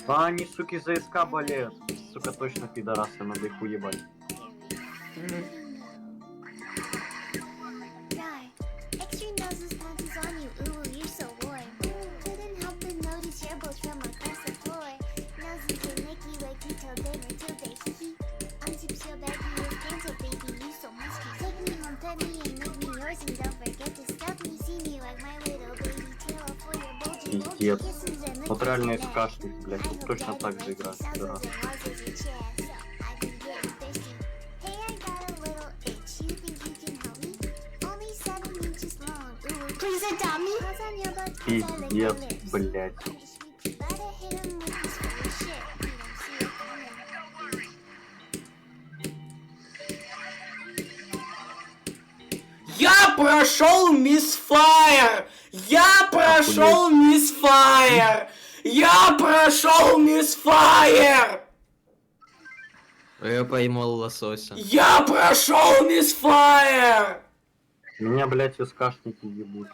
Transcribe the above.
А они, суки, за СК болеют. Сука, точно пидорасы, надо их уебать. Пиздец. Вот реально СКшник, блядь, вот точно так же играет, пидорас. Пиздец, блядь. Я прошел Мисфайр! Я прошел Мисфайр! Я прошел Мисфайр! Я поймал лосося. Я прошел Мисфайр! Меня, блядь, СКшники ебут.